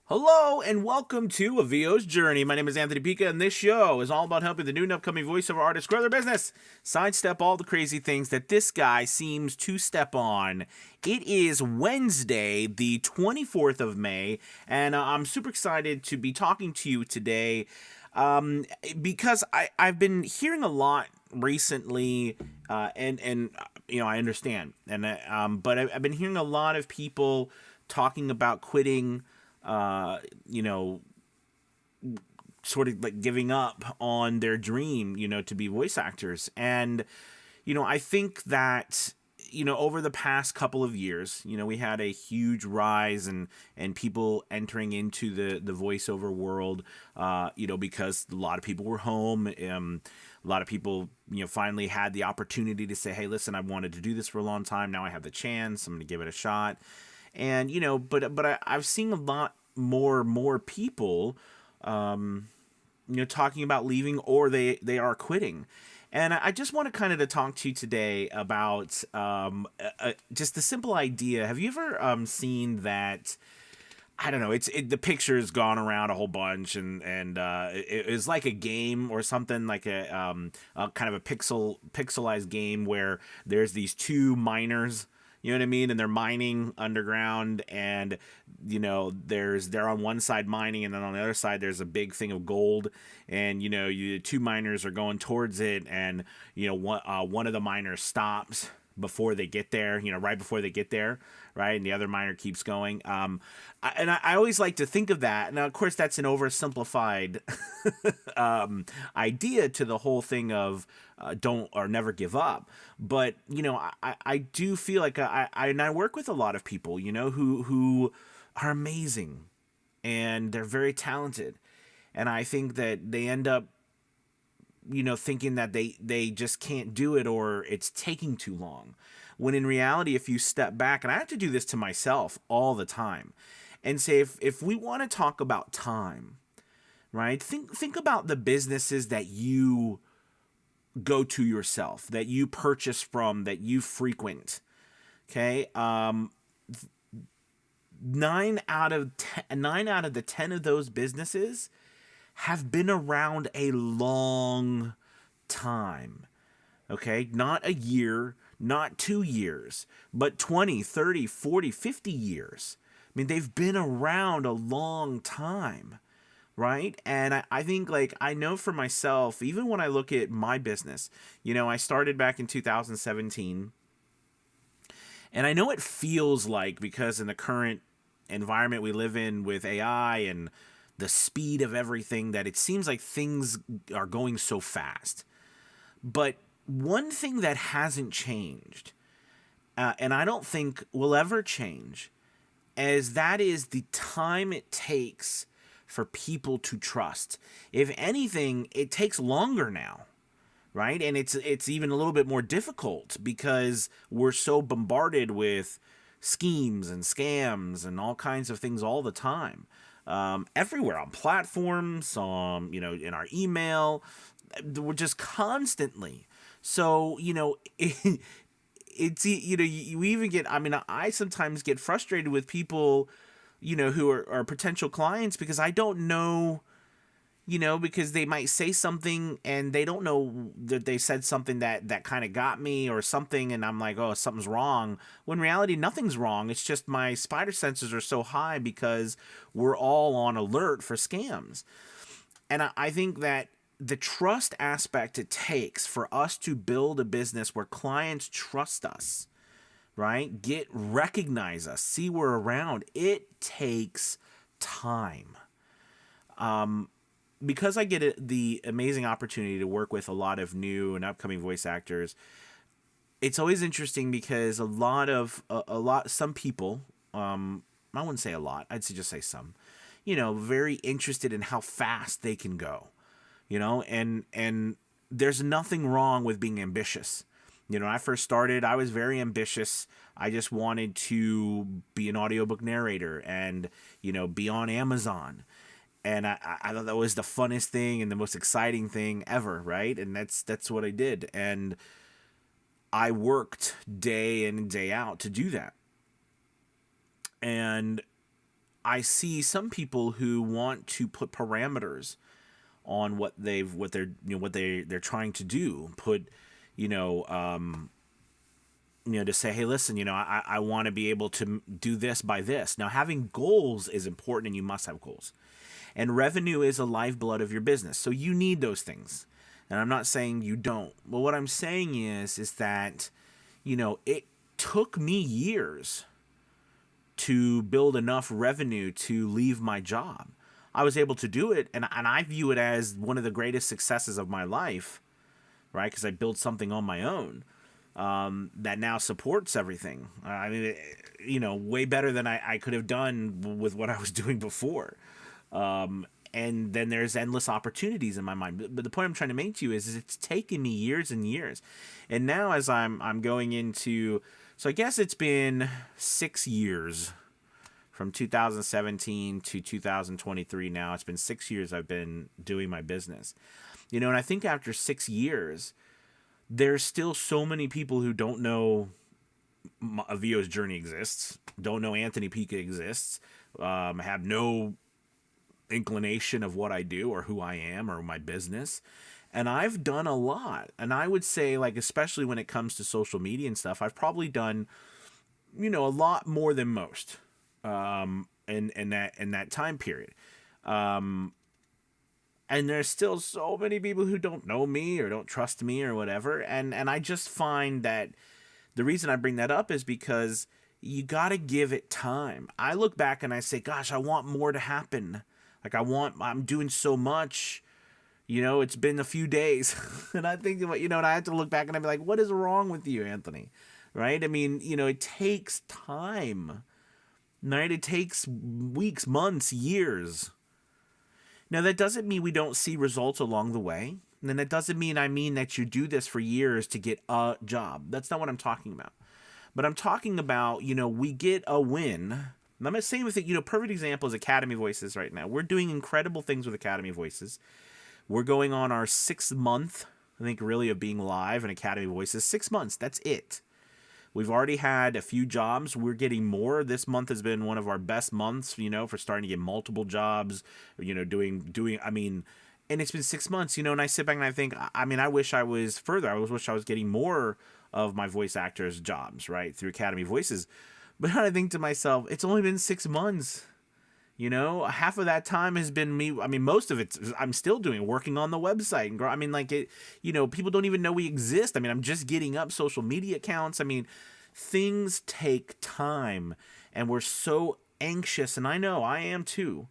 Hello and welcome to A VO's Journey. My name is Anthony Pica, and this show is all about helping the new and upcoming voiceover artists grow their business, sidestep all the crazy things that this guy seems to step on. It is Wednesday, the 24th of May, and I'm super excited to be talking to you today because I've been hearing a lot recently, and I understand, but I've been hearing a lot of people talking about quitting, uh, you know, sort of like giving up on their dream, to be voice actors. And, I think that, over the past couple of years, we had a huge rise and people entering into the voiceover world, because a lot of people were home. A lot of people, finally had the opportunity to say, hey, listen, I've wanted to do this for a long time. Now I have the chance. I'm going to give it a shot. And, I've seen a lot more people, talking about leaving, or they are quitting. And I just want to kind of to talk to you today about just the simple idea. Have you ever seen that? I don't know. The picture's gone around a whole bunch, and it's like a game or something, like a kind of a pixelized game where there's these two miners. You know what I mean? And they're mining underground, and they're on one side mining, and then on the other side there's a big thing of gold, and two miners are going towards it, and one of the miners stops before they get there, right before they get there, right, and the other miner keeps going. I always like to think of that. Now, of course, that's an oversimplified idea to the whole thing of don't or never give up. But I do feel like I work with a lot of people, who are amazing, and they're very talented, and I think that they end up thinking that they just can't do it, or it's taking too long, when in reality, if you step back, and I have to do this to myself all the time, and say, if we want to talk about time, right, think about the businesses that you go to yourself, that you purchase from, that you frequent. Okay, 9 out of the 10 of those businesses have been around a long time. Okay, not a year, not 2 years, but 20, 30, 40, 50 years. I mean, they've been around a long time, right? And I think, like, I know for myself, even when I look at my business, I started back in 2017, and I know it feels like, because in the current environment we live in with AI and the speed of everything, that it seems like things are going so fast. But one thing that hasn't changed, and I don't think will ever change, is the time it takes for people to trust. If anything, it takes longer now, right? And it's even a little bit more difficult because we're so bombarded with schemes and scams and all kinds of things all the time, everywhere, on platforms, in our email. We're just constantly. So it's you even get. I mean, I sometimes get frustrated with people, who are potential clients, because I don't know, because they might say something and they don't know that they said something that kind of got me or something, and I'm like, oh, something's wrong. When in reality, nothing's wrong. It's just my spider senses are so high because we're all on alert for scams. And I think that the trust aspect it takes for us to build a business where clients trust us, right? Recognize us, see we're around. It takes time. Because I get the amazing opportunity to work with a lot of new and upcoming voice actors, it's always interesting because some people, I wouldn't say a lot, just say some, very interested in how fast they can go, and there's nothing wrong with being ambitious. When I first started, I was very ambitious. I just wanted to be an audiobook narrator and, be on Amazon. And I thought that was the funnest thing and the most exciting thing ever, right? And that's what I did. And I worked day in and day out to do that. And I see some people who want to put parameters on what they're trying to do. Put, you know, to say, hey, listen, I want to be able to do this by this. Now, having goals is important, and you must have goals. And revenue is a lifeblood of your business, so you need those things. And I'm not saying you don't. But what I'm saying is that, it took me years to build enough revenue to leave my job. I was able to do it, and I view it as one of the greatest successes of my life, right? Because I built something on my own that now supports everything. I mean, way better than I could have done with what I was doing before. And then there's endless opportunities in my mind. But the point I'm trying to make to you is it's taken me years and years. And now as I'm going into, so I guess it's been 6 years from 2017 to 2023 now. It's been 6 years I've been doing my business. And I think after 6 years, there's still so many people who don't know Avio's journey exists, don't know Anthony Pica exists, have no inclination of what I do or who I am or my business. And I've done a lot. And I would say, like, especially when it comes to social media and stuff, I've probably done, a lot more than most in that time period. And there's still so many people who don't know me or don't trust me or whatever. And I just find that the reason I bring that up is because you got to give it time. I look back and I say, gosh, I want more to happen. Like, I'm doing so much, it's been a few days. And I think about, and I have to look back and I'd be like, what is wrong with you, Anthony? Right? I mean, it takes time, right? It takes weeks, months, years. Now, that doesn't mean we don't see results along the way. And that doesn't mean that you do this for years to get a job. That's not what I'm talking about. But I'm talking about, we get a win. And I'm not saying with it, perfect example is Academy Voices right now. We're doing incredible things with Academy Voices. We're going on our 6th month, I think, really, of being live in Academy Voices. 6 months, that's it. We've already had a few jobs. We're getting more. This month has been one of our best months, for starting to get multiple jobs, doing, and it's been 6 months, and I sit back and I think, I wish I was further. I wish I was getting more of my voice actors jobs, right, through Academy Voices. But I think to myself, it's only been 6 months. Half of that time has been me. Most of it I'm still working on the website and grow. People don't even know we exist. I'm just getting up social media accounts. Things take time, and we're so anxious, and I know I am too.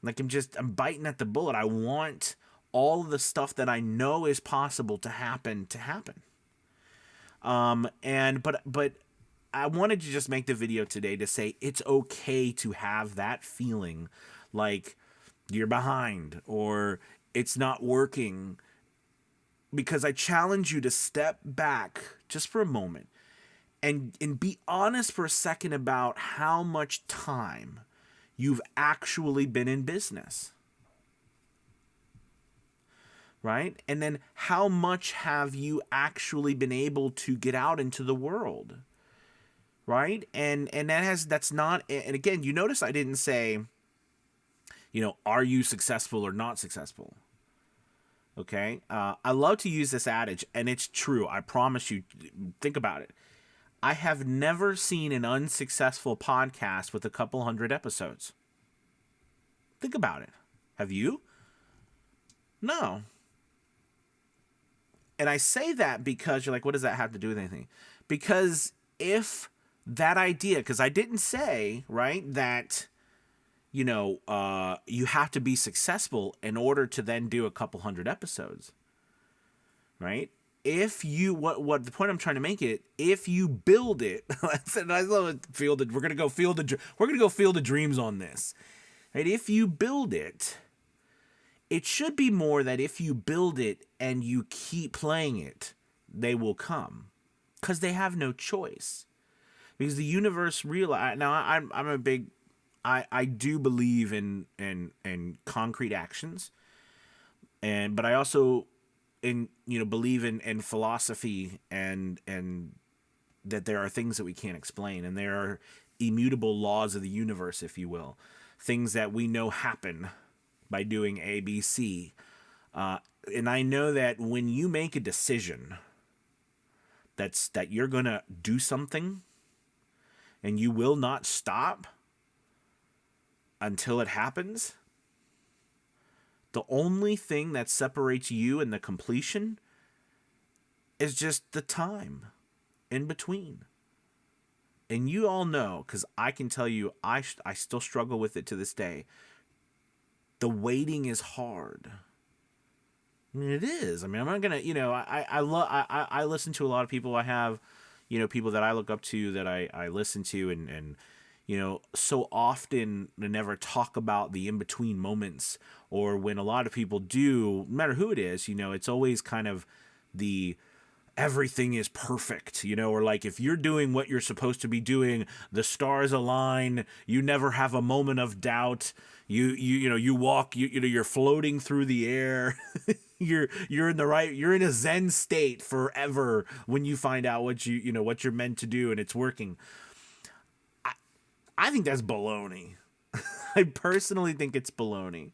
Like, I'm biting at the bullet. I want all of the stuff that I know is possible to happen. But I wanted to just make the video today to say it's okay to have that feeling like you're behind or it's not working, because I challenge you to step back just for a moment and be honest for a second about how much time you've actually been in business. Right? And then how much have you actually been able to get out into the world? Right? And that's not, and again, you notice I didn't say, are you successful or not successful? Okay. I love to use this adage, and it's true. I promise you, think about it. I have never seen an unsuccessful podcast with a couple hundred episodes. Think about it. Have you? No. And I say that because you're like, what does that have to do with anything? Because if that idea, because I didn't say, right, that, you have to be successful in order to then do a couple hundred episodes, right? If you, what the point I'm trying to make it, if you build it, I love it, we're going to go field of dreams on this, right? If you build it, it should be more that if you build it and you keep playing it, they will come, because they have no choice. Because the universe realize now. I'm a big, I do believe in concrete actions, but I also believe in philosophy and that there are things that we can't explain, and there are immutable laws of the universe, if you will. things that we know happen by doing A, B, C. And I know that when you make a decision that you're going to do something and you will not stop until it happens, the only thing that separates you and the completion is just the time in between. And you all know, because I can tell you, I still struggle with it to this day. The waiting is hard. I mean, it is. I mean, I'm not gonna, I listen to a lot of people. I have, people that I look up to that I listen to, and so often they never talk about the in between moments, or when a lot of people do, no matter who it is, it's always kind of the everything is perfect, or like if you're doing what you're supposed to be doing, the stars align, you never have a moment of doubt. You walk, you're floating through the air. you're in a Zen state forever when you find out what you're meant to do and it's working. I think that's baloney. I personally think it's baloney.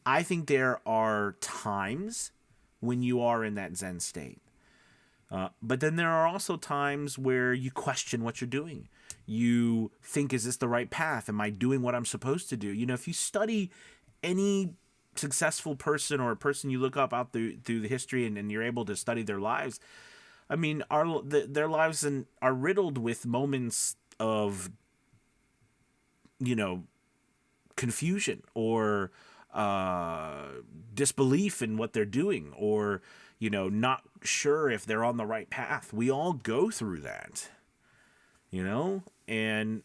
I think there are times when you are in that Zen state. But then there are also times where you question what you're doing. You think, is this the right path? Am I doing what I'm supposed to do? If you study any successful person or a person you look up out through the history and you're able to study their lives, I mean, their lives are riddled with moments of, confusion or disbelief in what they're doing, or not sure if they're on the right path. We all go through that, and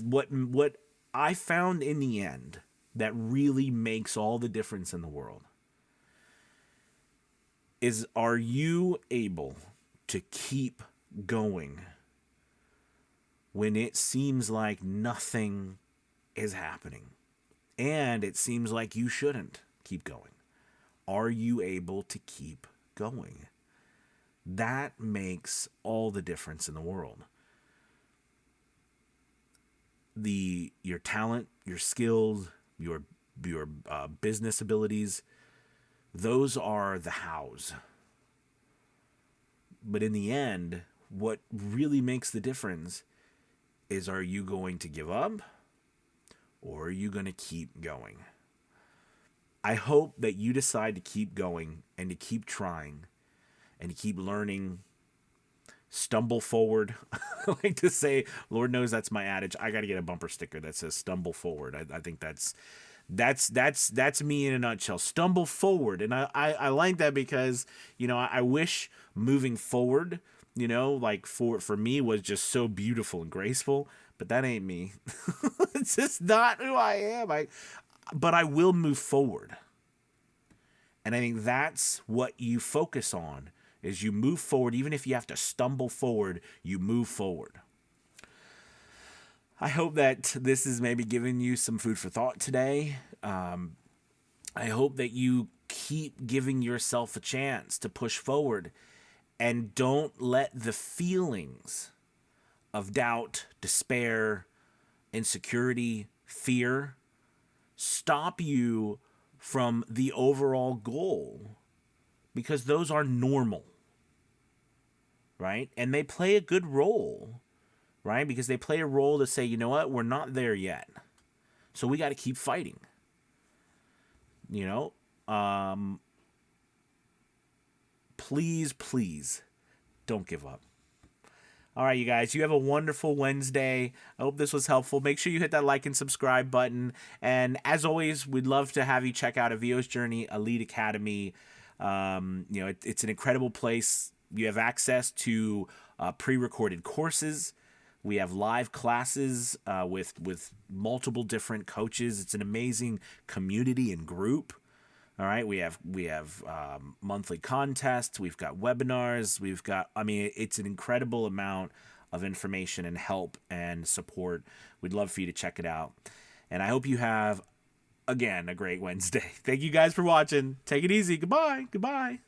what I found in the end that really makes all the difference in the world is, are you able to keep going when it seems like nothing is happening and it seems like you shouldn't keep going? Are you able to keep going? That makes all the difference in the world. Your talent, your skills, your business abilities, those are the hows. But in the end, what really makes the difference is, are you going to give up or are you going to keep going? I hope that you decide to keep going and to keep trying and to keep learning. Stumble forward. I like to say, Lord knows that's my adage. I got to get a bumper sticker that says stumble forward. I think that's me in a nutshell. Stumble forward. And I like that because, I wish moving forward, like for me was just so beautiful and graceful, but that ain't me. It's just not who I am. But I will move forward. And I think that's what you focus on, is you move forward. Even if you have to stumble forward, you move forward. I hope that this is maybe giving you some food for thought today. I hope that you keep giving yourself a chance to push forward and don't let the feelings of doubt, despair, insecurity, fear stop you from the overall goal, because those are normal, right? And they play a good role, right? Because they play a role to say, you know what, we're not there yet, so we got to keep fighting. Please don't give up. All right, you guys, you have a wonderful Wednesday. I hope this was helpful. Make sure you hit that like and subscribe button. And as always, we'd love to have you check out Avio's Journey Elite Academy. It's an incredible place. You have access to pre-recorded courses. We have live classes with multiple different coaches. It's an amazing community and group. All right, we have monthly contests. We've got webinars. It's an incredible amount of information and help and support. We'd love for you to check it out. And I hope you have, again, a great Wednesday. Thank you guys for watching. Take it easy. Goodbye.